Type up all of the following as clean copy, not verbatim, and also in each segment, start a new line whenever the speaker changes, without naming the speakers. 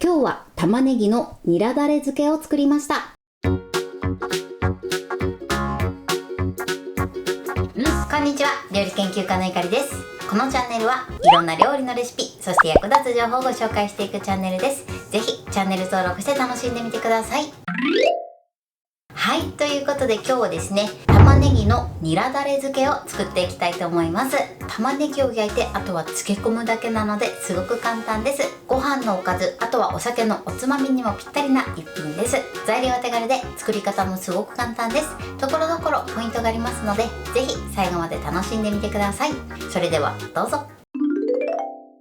今日は玉ねぎのニラだれ漬けを作りました。こんにちは、料理研究家のいかりです。このチャンネルはいろんな料理のレシピ、そして役立つ情報をご紹介していくチャンネルです。ぜひチャンネル登録して楽しんでみてください。はい、ということで今日はですね、玉ねぎのニラだれ漬けを作っていきたいと思います。玉ねぎを焼いて、あとは漬け込むだけなのですごく簡単です。ご飯のおかず、あとはお酒のおつまみにもぴったりな一品です。材料は手軽で作り方もすごく簡単です。ところどころポイントがありますので、ぜひ最後まで楽しんでみてください。それではどうぞ。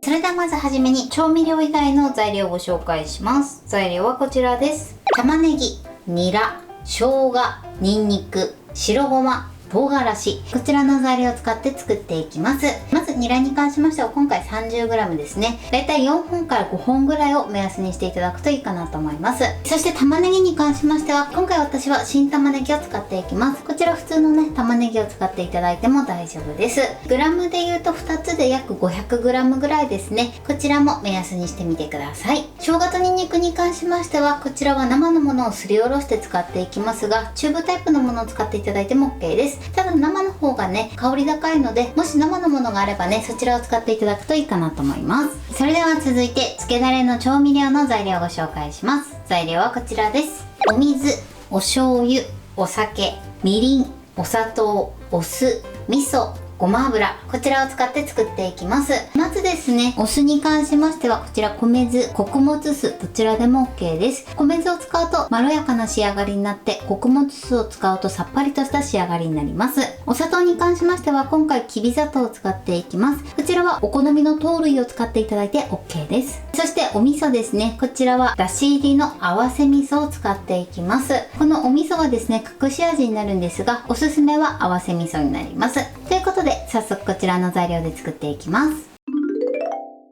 それではまずはじめに調味料以外の材料をご紹介します。材料はこちらです。玉ねぎ、ニラ、生姜、にんにく、白ごま、唐辛子、こちらの材料を使って作っていきます。まずニラに関しましては今回 30g ですね。だいたい4本から5本ぐらいを目安にしていただくといいかなと思います。そして玉ねぎに関しましては今回私は新玉ねぎを使っていきます。こちら普通のね玉ねぎを使っていただいても大丈夫です。グラムで言うと2つで約 500g ぐらいですね。こちらも目安にしてみてください。生姜とにんにくに関しましてはこちらは生のものをすりおろして使っていきますが、チューブタイプのものを使っていただいても OK です。ただ生の方がね香り高いので、もし生のものがあればねそちらを使っていただくといいかなと思います。それでは続いて漬けだれの調味料の材料をご紹介します。材料はこちらです。お水、お醤油、お酒、みりん、お砂糖、お酢、味噌、ごま油、こちらを使って作っていきます。まずですね、お酢に関しましてはこちら米酢、穀物酢、どちらでも OK です。米酢を使うとまろやかな仕上がりになって、穀物酢を使うとさっぱりとした仕上がりになります。お砂糖に関しましては今回きび砂糖を使っていきます。こちらはお好みの糖類を使っていただいて OK です。そしてお味噌ですね、こちらはだし入りの合わせ味噌を使っていきます。このお味噌はですね隠し味になるんですが、おすすめは合わせ味噌になります。ということで早速こちらの材料で作っていきます。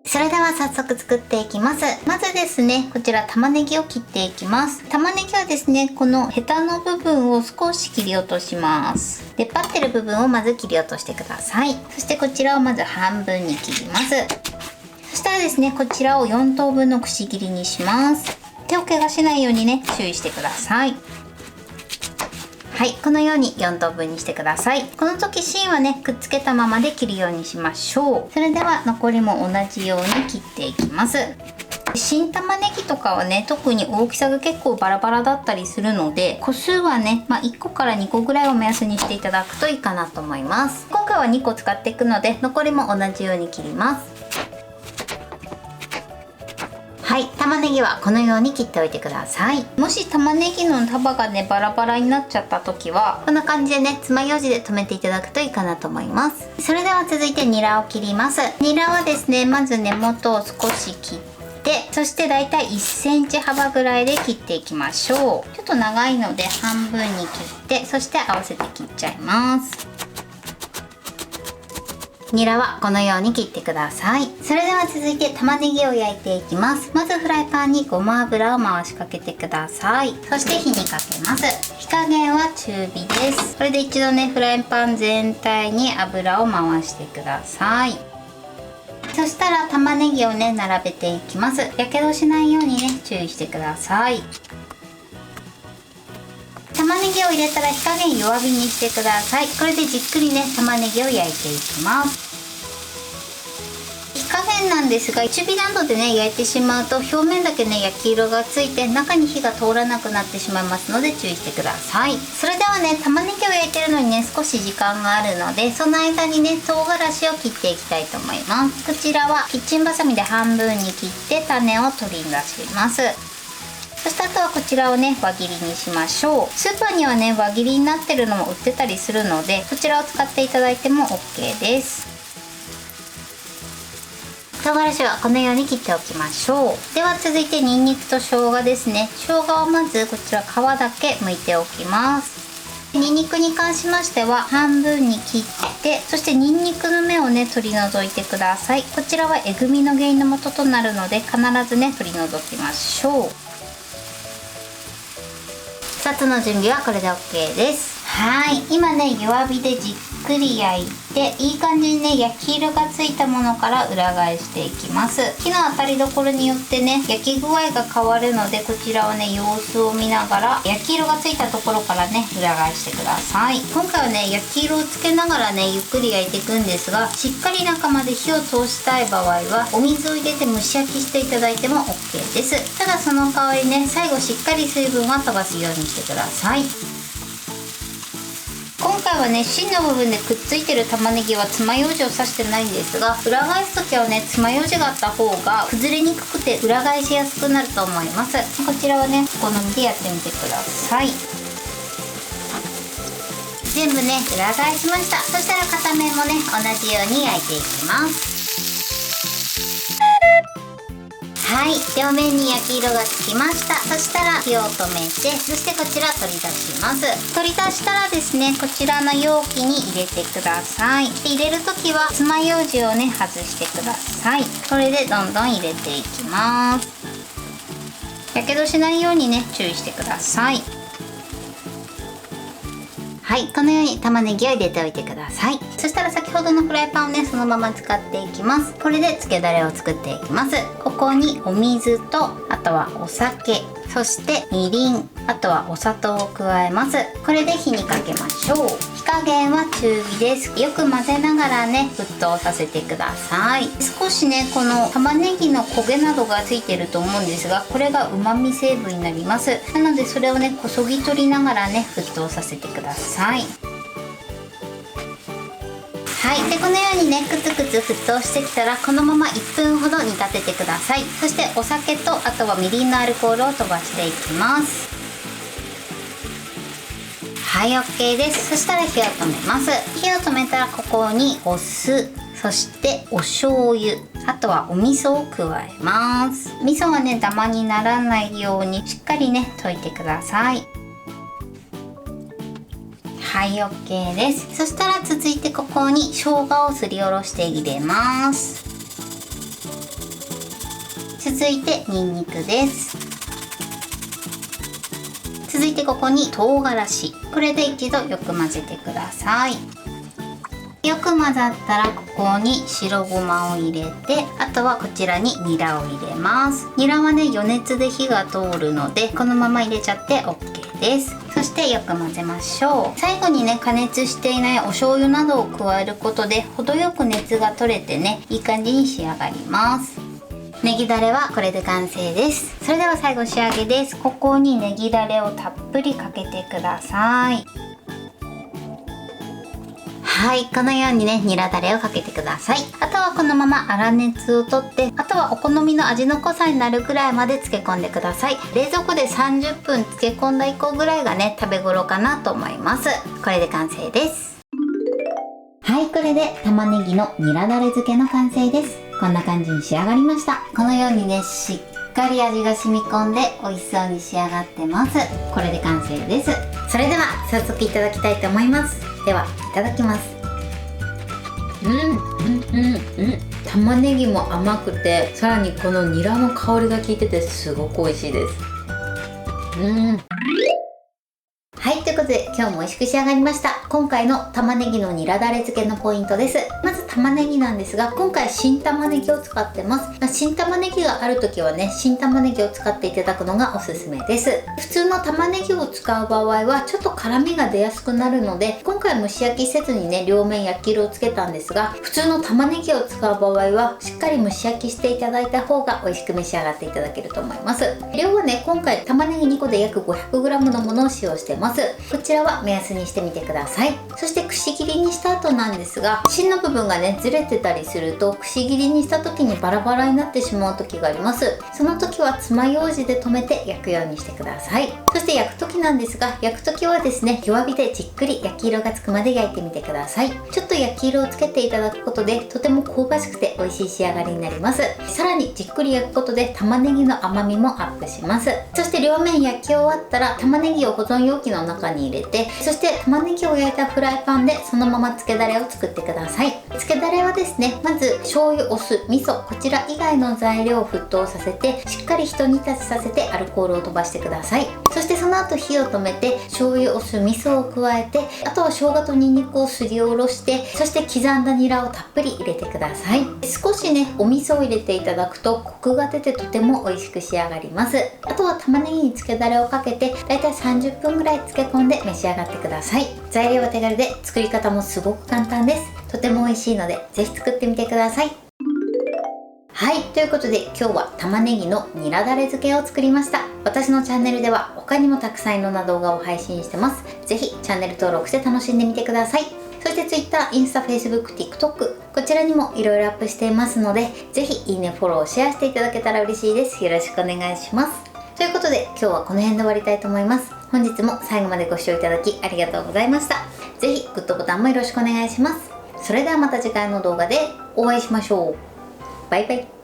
それでは早速作っていきます。まずですね、こちら玉ねぎを切っていきます。玉ねぎはですね、このヘタの部分を少し切り落とします。出っ張ってる部分をまず切り落としてください。そしてこちらをまず半分に切ります。そしたらですね、こちらを4等分のくし切りにします。手を怪我しないようにね、注意してください。はい、このように4等分にしてください。この時芯はねくっつけたままで切るようにしましょう。それでは残りも同じように切っていきます。新玉ねぎとかはね特に大きさが結構バラバラだったりするので、個数はね、1個から2個ぐらいを目安にしていただくといいかなと思います。今回は2個使っていくので残りも同じように切ります。はい、玉ねぎはこのように切っておいてください。もし玉ねぎの束がねバラバラになっちゃった時はこんな感じでね爪楊枝で留めていただくといいかなと思います。それでは続いてニラを切ります。ニラはですねまず根元を少し切って、そしてだいたい1センチ幅ぐらいで切っていきましょう。ちょっと長いので半分に切って、そして合わせて切っちゃいます。ニラはこのように切ってください。それでは続いて玉ねぎを焼いていきます。まずフライパンにごま油を回しかけてください。そして火にかけます。火加減は中火です。これで一度ねフライパン全体に油を回してください。そしたら玉ねぎをね並べていきます。やけどしないようにね注意してください。玉ねぎを入れたら火加減弱火にしてください。これでじっくりね玉ねぎを焼いていきます。火加減なんですが、中火などでね焼いてしまうと表面だけね焼き色がついて中に火が通らなくなってしまいますので注意してください。それではね玉ねぎを焼いてるのにね少し時間があるので、その間にね唐辛子を切っていきたいと思います。こちらはキッチンバサミで半分に切って種を取り出します。そしてあとはこちらをね輪切りにしましょう。スーパーにはね輪切りになってるのも売ってたりするので、こちらを使っていただいても OK です。唐辛子はこのように切っておきましょう。では続いてにんにくと生姜ですね。生姜をまずこちら皮だけ剥いておきます。にんにくに関しましては半分に切って、そしてにんにくの芽をね取り除いてください。こちらはえぐみの原因の元となるので必ずね取り除きましょう。2つの準備はこれで OK です。はい、今ね弱火でじっくり焼いていい感じにね焼き色がついたものから裏返していきます。火の当たりどころによってね焼き具合が変わるので、こちらはね様子を見ながら焼き色がついたところからね裏返してください。今回はね焼き色をつけながらねゆっくり焼いていくんですが、しっかり中まで火を通したい場合はお水を入れて蒸し焼きしていただいても OK です。ただその代わりね最後しっかり水分は飛ばすようにしてください。今回はね芯の部分でくっついてる玉ねぎは爪楊枝を刺してないんですが、裏返す時はね爪楊枝があった方が崩れにくくて裏返しやすくなると思います。こちらはねお好みでやってみてください。全部ね裏返しました。そしたら片面もね同じように焼いていきます。はい、両面に焼き色がつきました。そしたら火を止めて、そしてこちら取り出します。取り出したらですね、こちらの容器に入れてください。で入れる時は爪楊枝をね外してください。これでどんどん入れていきます。やけどしないようにね注意してください。はい、このように玉ねぎを入れておいてください。そしたら先ほどのフライパンをねそのまま使っていきます。これでつけだれを作っていきます。ここにお水と、あとはお酒、そしてみりん、あとはお砂糖を加えます。これで火にかけましょう。火加減は中火です。よく混ぜながらね沸騰させてください。少しねこの玉ねぎの焦げなどがついてると思うんですが、これがうまみ成分になります。なのでそれをねこそぎ取りながらね沸騰させてください。はい、でこのようにねくつくつ沸騰してきたらこのまま1分ほど煮立ててください。そしてお酒と、あとはみりんのアルコールを飛ばしていきます。はい、 OK です。そしたら火を止めます。火を止めたらここにお酢、そしてお醤油、あとはお味噌を加えます。味噌はねダマにならないようにしっかりね溶いてください。はい、 OK です。そしたら続いてここに生姜をすりおろして入れます。続いてにんにくです。続いてここに唐辛子、これで一度よく混ぜてください。よく混ざったらここに白ごまを入れて、あとはこちらにニラを入れます。ニラはね余熱で火が通るのでこのまま入れちゃって OK です。そしてよく混ぜましょう。最後にね加熱していないお醤油などを加えることで程よく熱が取れてねいい感じに仕上がります。ネギダレはこれで完成です。それでは最後仕上げです。ここにネギダレをたっぷりかけてください。はい、このようにねニラダレをかけてください。あとはこのまま粗熱をとって、あとはお好みの味の濃さになるくらいまで漬け込んでください。冷蔵庫で30分漬け込んだ以降ぐらいがね食べ頃かなと思います。これで完成です。はい、これで玉ねぎのニラダレ漬けの完成です。こんな感じに仕上がりました。このようにねしっかり味が染み込んで美味しそうに仕上がってます。これで完成です。それでは早速いただきたいと思います。ではいただきます。玉ねぎも甘くて、さらにこのニラの香りが効いててすごく美味しいです。はい、ということで今日も美味しく仕上がりました。今回の玉ねぎのニラダレ漬けのポイントです。まず玉ねぎなんですが、今回新玉ねぎを使ってます。新玉ねぎがある時はね新玉ねぎを使っていただくのがおすすめです。普通の玉ねぎを使う場合はちょっと辛みが出やすくなるので、今回蒸し焼きせずにね両面焼き色をつけたんですが、普通の玉ねぎを使う場合はしっかり蒸し焼きしていただいた方が美味しく召し上がっていただけると思います。量はね今回玉ねぎ2個で約 500g のものを使用してます。こちらは目安にしてみてください。そしてくし切りにした後なんですが、芯の部分がねずれてたりするとくし切りにした時にバラバラになってしまう時があります。その時は爪楊枝で留めて焼くようにしてください。そして焼く時なんですが、焼く時はですね弱火でじっくり焼き色がつくまで焼いてみてください。ちょっと焼き色をつけていただくことでとても香ばしくて美味しい仕上がりになります。さらにじっくり焼くことで玉ねぎの甘みもアップします。そして両面焼き終わったら玉ねぎを保存容器の中に入れて、そして玉ねぎを焼いたフライパンでそのまま漬けだれを作ってください。漬けけだれはですね、まず醤油、お酢、味噌、こちら以外の材料を沸騰させてしっかりひと煮立ちさせてアルコールを飛ばしてください。そしてその後火を止めて醤油、お酢、味噌を加えて、あとは生姜とニンニクをすりおろして、そして刻んだニラをたっぷり入れてください。少しねお味噌を入れていただくとコクが出てとても美味しく仕上がります。あとは玉ねぎにつけだれをかけてだいたい30分ぐらい漬け込んで召し上がってください。材料は手軽で作り方もすごく簡単です。とても美味しいのでぜひ作ってみてください。はい、ということで今日は玉ねぎのニラだれ漬けを作りました。私のチャンネルでは他にもたくさんいろんな動画を配信してます。ぜひチャンネル登録して楽しんでみてください。そして Twitter、インスタ、Facebook、TikTok こちらにもいろいろアップしていますので、ぜひいいね、フォロー、シェアしていただけたら嬉しいです。よろしくお願いします。ということで今日はこの辺で終わりたいと思います。本日も最後までご視聴いただきありがとうございました。ぜひグッドボタンもよろしくお願いします。それではまた次回の動画でお会いしましょう。バイバイ。